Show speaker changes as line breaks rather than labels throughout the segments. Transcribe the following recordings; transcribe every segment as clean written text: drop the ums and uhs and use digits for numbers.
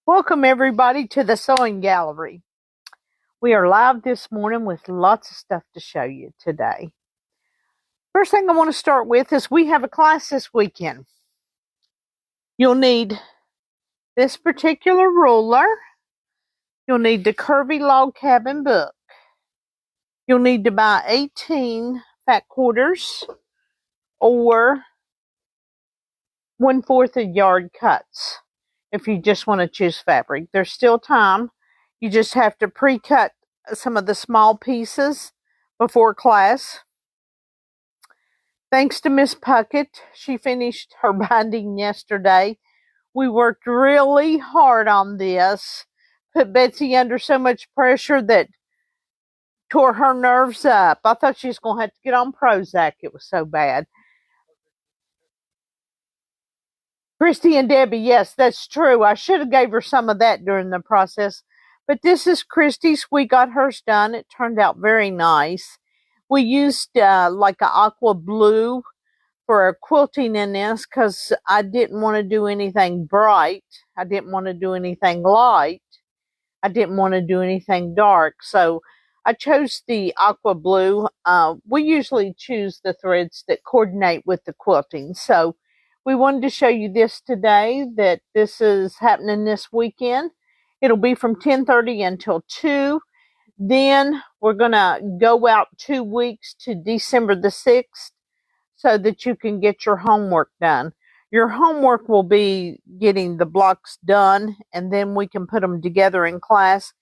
Welcome everybody to the Sewing Gallery. We are live this morning with lots of stuff to show you today. First thing I want to start with is we have a class this weekend. You'll need this particular ruler. You'll need the Curvy Log Cabin book. You'll need to buy 18 fat quarters or 1/4 of yard cuts if you just want to choose fabric. There's still time. You just have to pre-cut some of the small pieces before class. Thanks to Miss Puckett, she finished her binding yesterday. We worked really hard on this, put Betsy under so much pressure that tore her nerves up. I thought she was going to have to get on Prozac. It was so bad. Christy and Debbie, yes, that's true. I should have gave her some of that during the process. But this is Christy's. We got hers done. It turned out very nice. We used like an aqua blue for a quilting in this because I didn't want to do anything bright. I didn't want to do anything light. I didn't want to do anything dark. So I chose the aqua blue. We usually choose the threads that coordinate with the quilting. So we wanted to show you this today, that this is happening this weekend. It'll be from 10:30 until 2. Then we're going to go out 2 weeks to December the 6th so that you can get your homework done. Your homework will be getting the blocks done, and then we can put them together in class,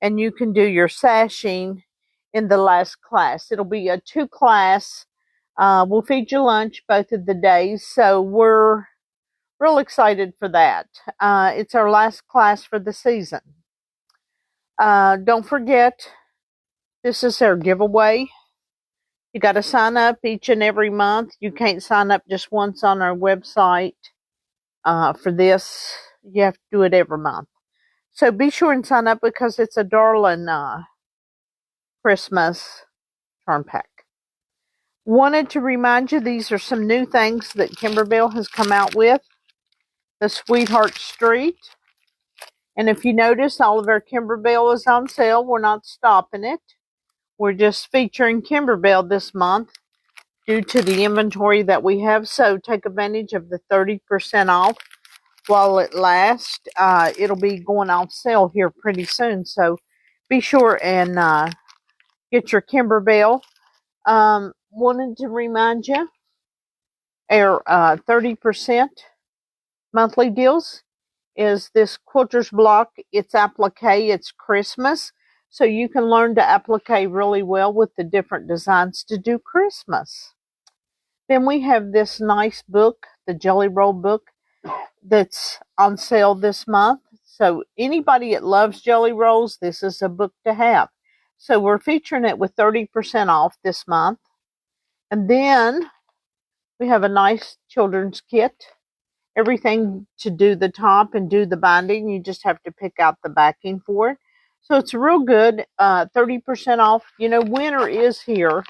and you can do your sashing in the last class. It'll be a 2-class. We'll feed you lunch both of the days, so we're real excited for that. It's our last class for the season. Don't forget, this is our giveaway. You got to sign up each and every month. You can't sign up just once on our website for this. You have to do it every month. So be sure and sign up because it's a darling Christmas charm pack. Wanted to remind you, these are some new things that Kimberbell has come out with. The Sweetheart Street. And if you notice, all of our Kimberbell is on sale. We're not stopping it. We're just featuring Kimberbell this month due to the inventory that we have. So take advantage of the 30% off while it lasts. It'll be going off sale here pretty soon. So be sure and get your Kimberbell. Wanted to remind you, our 30% monthly deals is this quilter's block. It's applique. It's Christmas. So you can learn to applique really well with the different designs to do Christmas. Then we have this nice book, the Jelly Roll book, that's on sale this month. So anybody that loves jelly rolls, this is a book to have. So we're featuring it with 30% off this month. And then we have a nice children's kit. Everything to do the top and do the binding. You just have to pick out the backing for it. So it's real good. 30% off. You know, winter is here.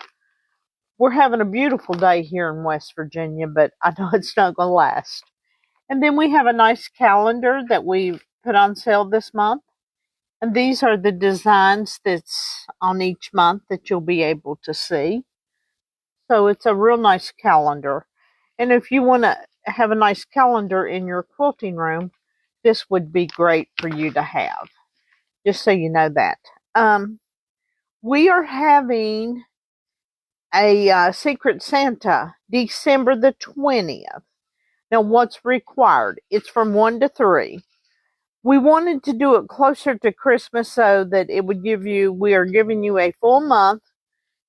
We're having a beautiful day here in West Virginia, but I know it's not going to last. And then we have a nice calendar that we put on sale this month. And these are the designs that's on each month that you'll be able to see. So it's a real nice calendar. And if you want to have a nice calendar in your quilting room, this would be great for you to have. Just so you know that. We are having a Secret Santa December the 20th. Now, what's required? It's from 1 to 3. We wanted to do it closer to Christmas so that it would give you, we are giving you a full month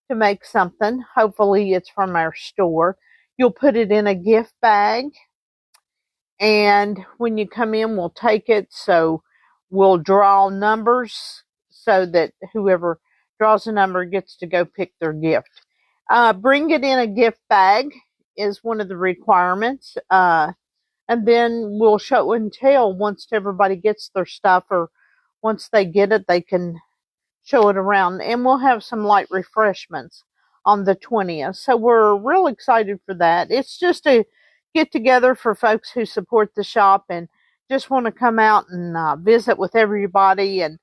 to make something. Hopefully it's from our store. You'll put it in a gift bag. And when you come in, we'll take it. So we'll draw numbers so that whoever draws a number gets to go pick their gift. Bring it in a gift bag is one of the requirements. And then we'll show and tell once everybody gets their stuff, or once they get it, they can show it around. And we'll have some light refreshments on the 20th. So we're real excited for that. It's just a get together for folks who support the shop and just want to come out and visit with everybody. And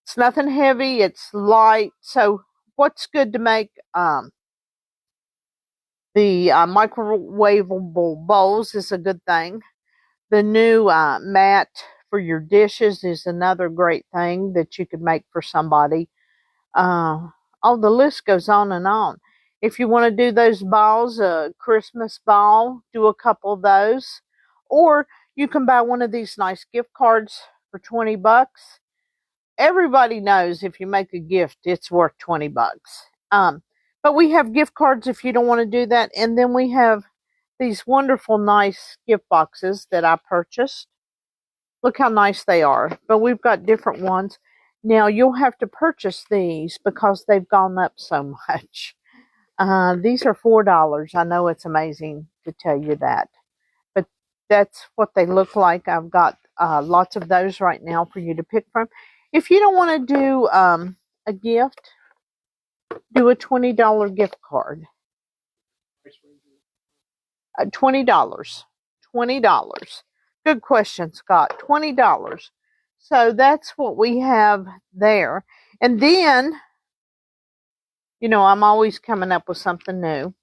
it's nothing heavy. It's light. So what's good to make the microwavable bowls is a good thing. The new mat for your dishes is another great thing that you could make for somebody. Oh, the list goes on and on. If you want to do those balls, a Christmas ball, do a couple of those. Or you can buy one of these nice gift cards for 20 bucks. Everybody knows if you make a gift, it's worth 20 bucks. But we have gift cards if you don't want to do that. And then we have these wonderful, nice gift boxes that I purchased. Look how nice they are. But we've got different ones. Now, you'll have to purchase these because they've gone up so much. These are $4. I know it's amazing to tell you that. But that's what they look like. I've got lots of those right now for you to pick from. If you don't want to do a gift, do a $20 gift card. $20. $20. Good question, Scott. $20. So that's what we have there. And then, you know, I'm always coming up with something new.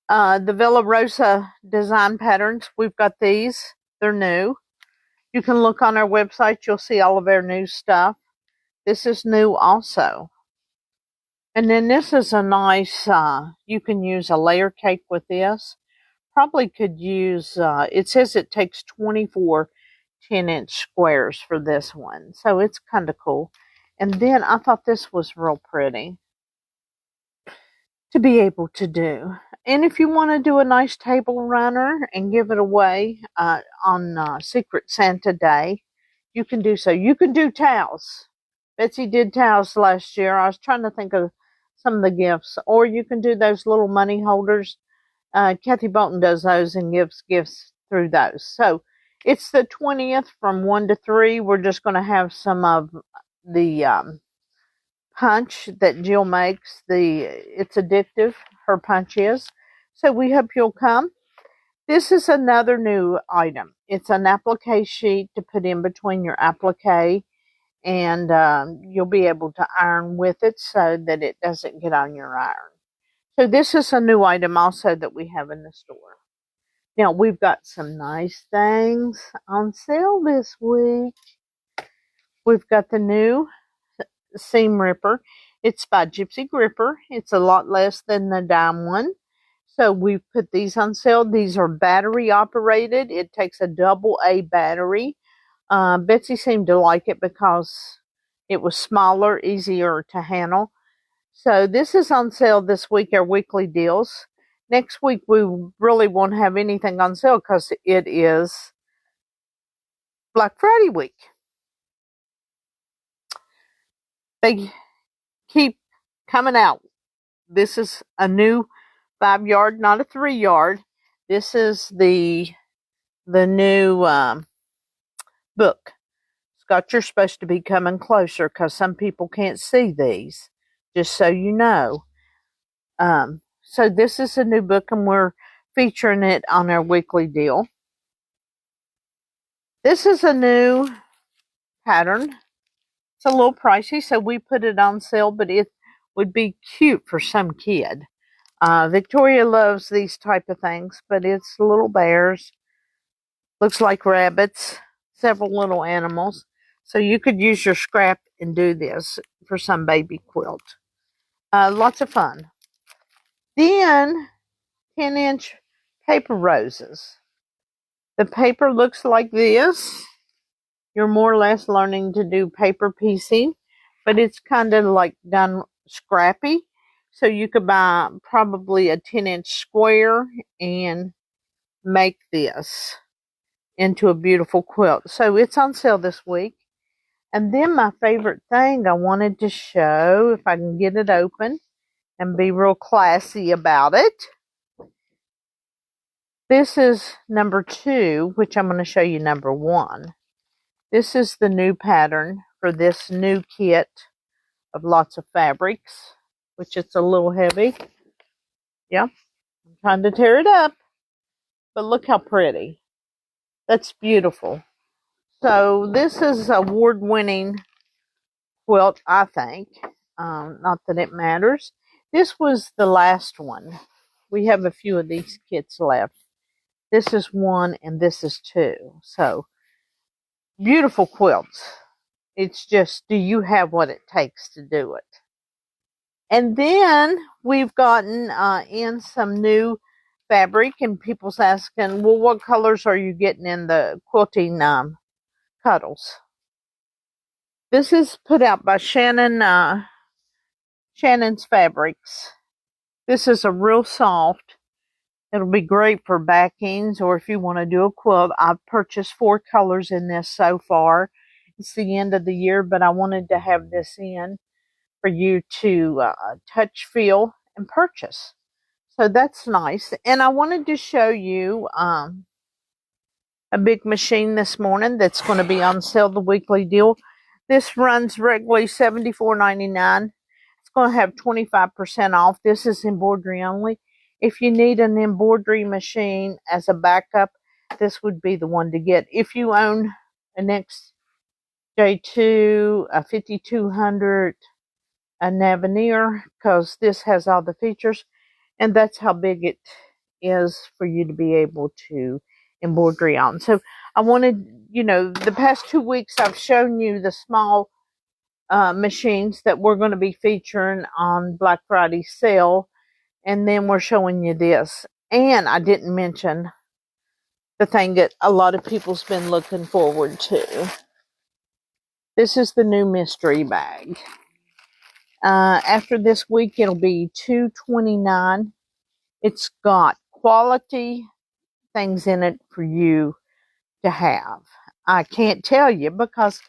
The Villa Rosa design patterns, we've got these. They're new. You can look on our website. You'll see all of our new stuff. This is new also. And then this is a nice, you can use a layer cake with this. Probably could use, it says it takes 24 10-inch squares for this one. So it's kind of cool. And then I thought this was real pretty to be able to do. And if you want to do a nice table runner and give it away on Secret Santa Day, you can do so. You can do towels. Betsy did towels last year. I was trying to think of some of the gifts. Or you can do those little money holders. Kathy Bolton does those and gives gifts through those. So it's the 20th from 1 to 3. We're just going to have some of the punch that Jill makes. It's addictive. Her punch is. So we hope you'll come. This is another new item. It's an applique sheet to put in between your applique, and you'll be able to iron with it so that it doesn't get on your iron. So this is a new item also that we have in the store. Now we've got some nice things on sale this week. We've got the new seam ripper. It's by Gypsy Gripper. It's a lot less than the dime one. So we've put these on sale. These are battery operated. It takes a AA battery. Betsy seemed to like it because it was smaller, easier to handle. So this is on sale this week, our weekly deals. Next week, we really won't have anything on sale because it is Black Friday week. They keep coming out. This is a new 5-yard, not a 3-yard. This is the new book. Scott, you're supposed to be coming closer because some people can't see these, just so you know. So this is a new book, and we're featuring it on our weekly deal. This is a new pattern. It's a little pricey, so we put it on sale, but it would be cute for some kid. Victoria loves these type of things, but it's little bears. Looks like rabbits, several little animals. So you could use your scrap and do this for some baby quilt. Lots of fun. Then 10-inch paper roses. The paper looks like this. You're more or less learning to do paper piecing, but it's kind of like done scrappy. So you could buy probably a 10-inch square and make this into a beautiful quilt. So it's on sale this week. And then my favorite thing I wanted to show, if I can get it open and be real classy about it. This is number 2, which I'm going to show you number 1. This is the new pattern for this new kit of lots of fabrics, which it's a little heavy. Yeah, I'm trying to tear it up, but look how pretty. That's beautiful. So this is award-winning quilt, I think. Not that it matters. This was the last one. We have a few of these kits left. This is one and this is two. So beautiful quilts. It's just, do you have what it takes to do it? And then we've gotten in some new fabric, and people's asking, well, what colors are you getting in the quilting cuddles? This is put out by Shannon's Fabrics. This is a real soft. It'll be great for backings, or if you want to do a quilt. I've purchased 4 colors in this so far. It's the end of the year, but I wanted to have this in for you to touch, feel, and purchase. So that's nice. And I wanted to show you a big machine this morning that's going to be on sale, the weekly deal. This runs regularly $74.99. It's going to have 25% off. This is embroidery only. If you need an embroidery machine as a backup, this would be the one to get. If you own an XJ2, a 5200, a Navanier, because this has all the features, and that's how big it is for you to be able to embroidery on. So I wanted, the past 2 weeks I've shown you the small machines that we're going to be featuring on Black Friday sale, and then we're showing you this. And I didn't mention the thing that a lot of people's been looking forward to. This is the new mystery bag. After this week, it'll be $2.29. It's got quality things in it for you to have. I can't tell you because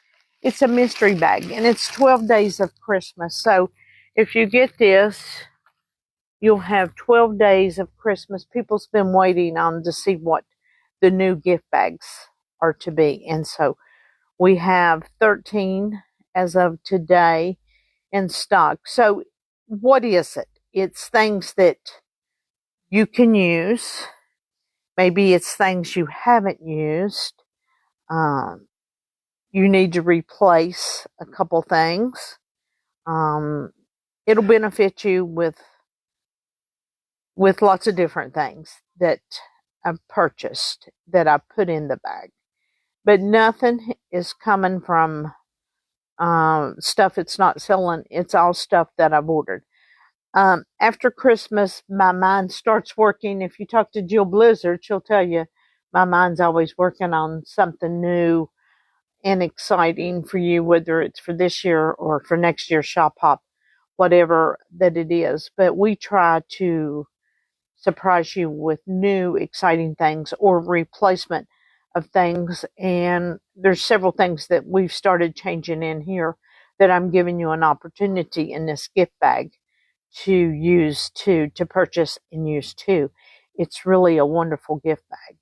it's a mystery bag, and it's 12 days of Christmas. So if you get this, you'll have 12 days of Christmas. People's been waiting on to see what the new gift bags are to be. And so we have 13 as of today in stock. So what is it? It's things that you can use. Maybe it's things you haven't used. You need to replace a couple things. It'll benefit you with lots of different things that I've purchased, that I put in the bag. But nothing is coming from stuff it's not selling. It's all stuff that I've ordered. After Christmas, my mind starts working. If you talk to Jill Blizzard, she'll tell you my mind's always working on something new and exciting for you, whether it's for this year or for next year's Shop Hop, whatever that it is. But we try to surprise you with new, exciting things or replacement of things. And there's several things that we've started changing in here that I'm giving you an opportunity in this gift bag to use to purchase and use too. It's really a wonderful gift bag.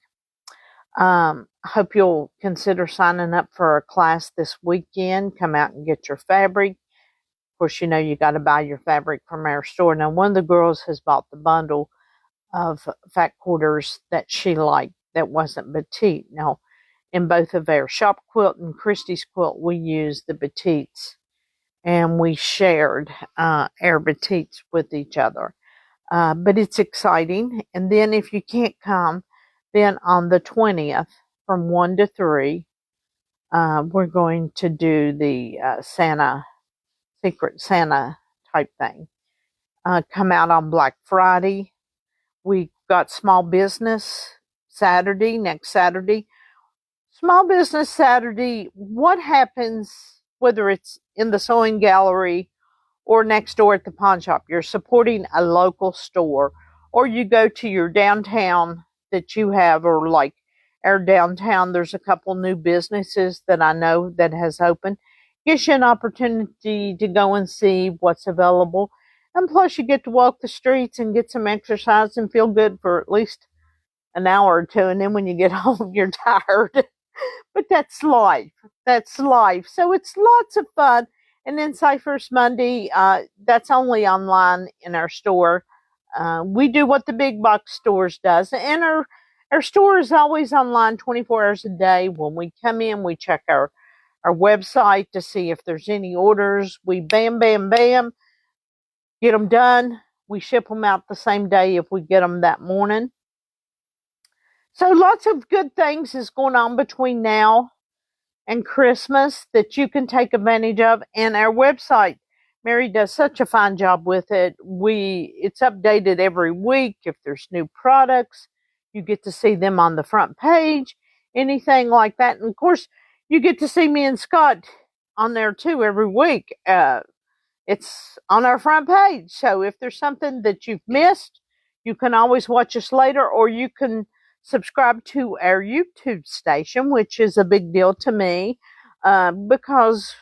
I hope you'll consider signing up for a class this weekend. Come out and get your fabric. Of course, you got to buy your fabric from our store. Now, one of the girls has bought the bundle of fat quarters that she liked that wasn't batik. Now, in both of our shop quilt and Christie's quilt, we used the batiks, and we shared our batiks with each other. But it's exciting. And then if you can't come, then on the 20th from 1 to 3, we're going to do the Secret Santa type thing. Come out on Black Friday. We got Small Business Saturday, next Saturday. Small Business Saturday, what happens whether it's in the sewing gallery or next door at the pawn shop? You're supporting a local store, or you go to your downtown that you have, or like our downtown, there's a couple new businesses that I know that has opened. Gives you an opportunity to go and see what's available. And plus you get to walk the streets and get some exercise and feel good for at least an hour or two. And then when you get home, you're tired. But that's life. That's life. So it's lots of fun. And then Cyphers Monday, that's only online in our store. We do what the big box stores does. And Our store is always online 24 hours a day. When we come in, we check our website to see if there's any orders. We bam, bam, bam, get them done. We ship them out the same day if we get them that morning. So lots of good things is going on between now and Christmas that you can take advantage of. And our website, Mary does such a fine job with it. It's updated every week. If there's new products, you get to see them on the front page, anything like that. And of course, you get to see me and Scott on there too every week. It's on our front page. So if there's something that you've missed, you can always watch us later, or you can subscribe to our YouTube station, which is a big deal to me because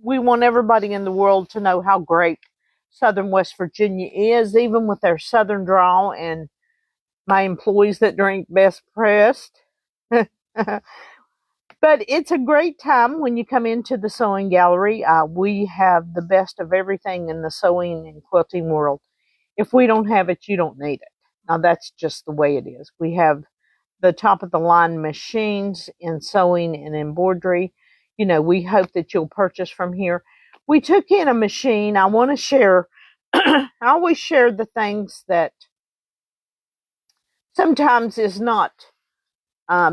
we want everybody in the world to know how great Southern West Virginia is, even with our Southern drawl and my employees that drink Best Pressed. But it's a great time when you come into the sewing gallery. We have the best of everything in the sewing and quilting world. If we don't have it, you don't need it. Now, that's just the way it is. We have the top of the line machines in sewing and embroidery. You know, we hope that you'll purchase from here. We took in a machine. I want to share, I always share the things that sometimes is not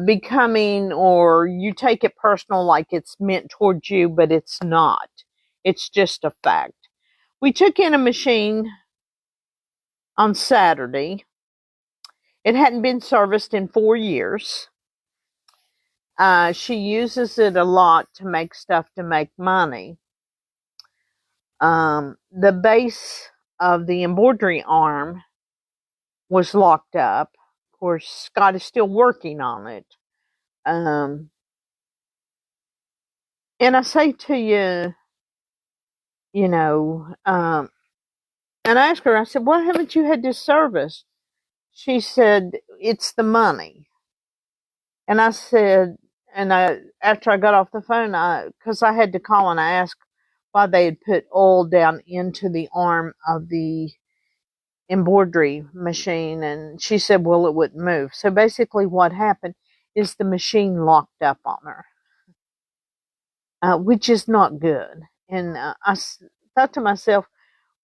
becoming, or you take it personal like it's meant towards you, but it's not. It's just a fact. We took in a machine on Saturday. It hadn't been serviced in 4 years. She uses it a lot to make stuff to make money. The base of the embroidery arm was locked up. Of course, Scott is still working on it. And I say to you, you know, and I asked her, I said, why haven't you had this serviced? She said, it's the money. And I said, after I got off the phone, because I had to call and I asked why they had put oil down into the arm of the embroidery machine. And she said, well, it wouldn't move. So basically what happened is the machine locked up on her, which is not good. And I thought to myself,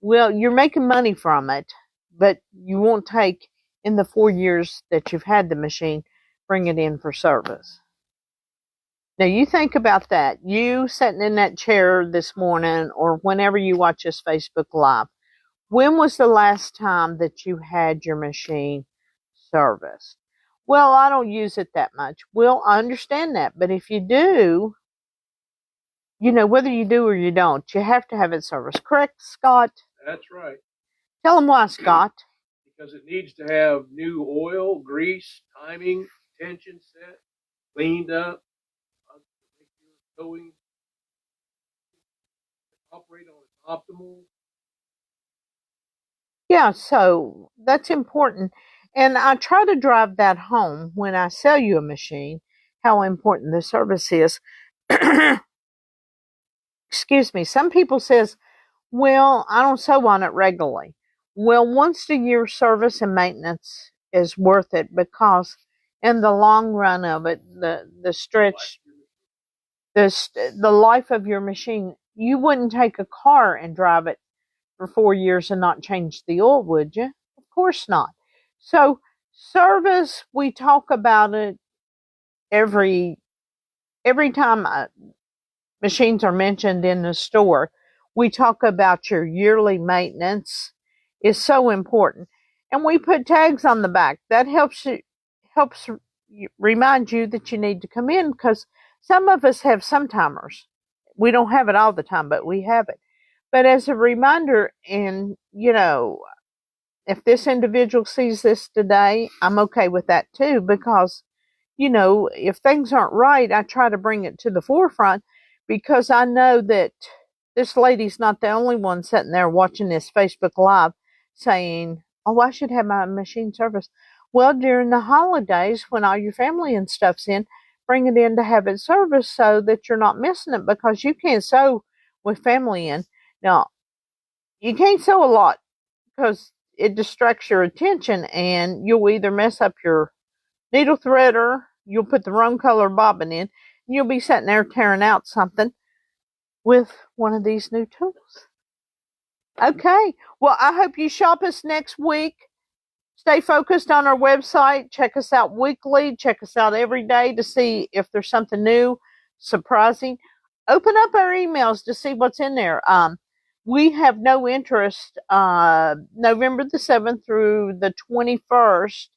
well, you're making money from it, but you won't take, in the 4 years that you've had the machine, bring it in for service. Now, you think about that. You sitting in that chair this morning, or whenever you watch this Facebook Live, when was the last time that you had your machine serviced? Well, I don't use it that much. Well, I understand that. But if you do, you know, whether you do or you don't, you have to have it serviced. Correct, Scott?
That's right.
Tell them why, Scott.
Because it needs to have new oil, grease, timing, tension set, cleaned up, make your sewing operate on its optimal.
Yeah, so that's important. And I try to drive that home when I sell you a machine, how important the service is. Excuse me. Some people says, well, I don't sew on it regularly. Well, once a year service and maintenance is worth it, because in the long run of it, the stretch, the life of your machine, you wouldn't take a car and drive it for 4 years and not change the oil, would you? Of course not. So service, we talk about it every time machines are mentioned in the store. We talk about your yearly maintenance is so important, and we put tags on the back. That helps remind you that you need to come in, because some of us have some timers. We don't have it all the time, but we have it. But as a reminder, and you know, if this individual sees this today, I'm okay with that too, because, you know, if things aren't right, I try to bring it to the forefront, because I know that this lady's not the only one sitting there watching this Facebook Live saying, oh, I should have my machine serviced. Well, during the holidays, when all your family and stuff's in, bring it in to have it serviced so that you're not missing it, because you can't sew with family in. Now, you can't sew a lot because it distracts your attention, and you'll either mess up your needle threader, you'll put the wrong color bobbin in, and you'll be sitting there tearing out something with one of these new tools. Okay, well, I hope you shop us next week. Stay focused on our website. Check us out weekly. Check us out every day to see if there's something new, surprising. Open up our emails to see what's in there. We have no interest November the 7th through the 21st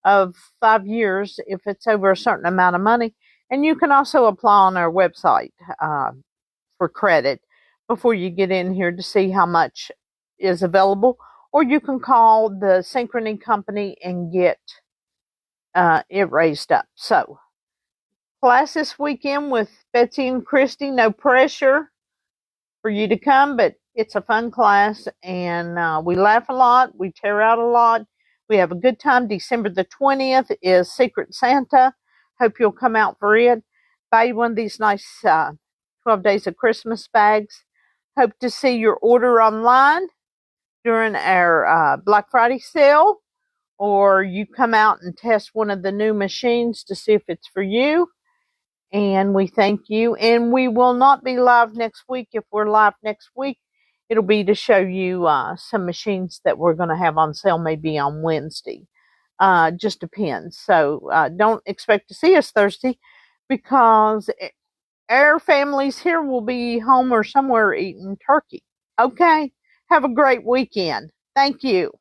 of 5 years if it's over a certain amount of money. And you can also apply on our website for credit before you get in here to see how much is available, or you can call the Synchrony company and get it raised up. So, class this weekend with Betsy and Christy. No pressure for you to come, but it's a fun class, and we laugh a lot. We tear out a lot. We have a good time. December the 20th is Secret Santa. Hope you'll come out for it. Buy one of these nice 12 Days of Christmas bags. Hope to see your order online during our Black Friday sale, or you come out and test one of the new machines to see if it's for you. And we thank you. And we will not be live next week. If we're live next week, it'll be to show you some machines that we're going to have on sale maybe on Wednesday. Just depends. So don't expect to see us Thursday, because our families here will be home or somewhere eating turkey. Okay. Have a great weekend. Thank you.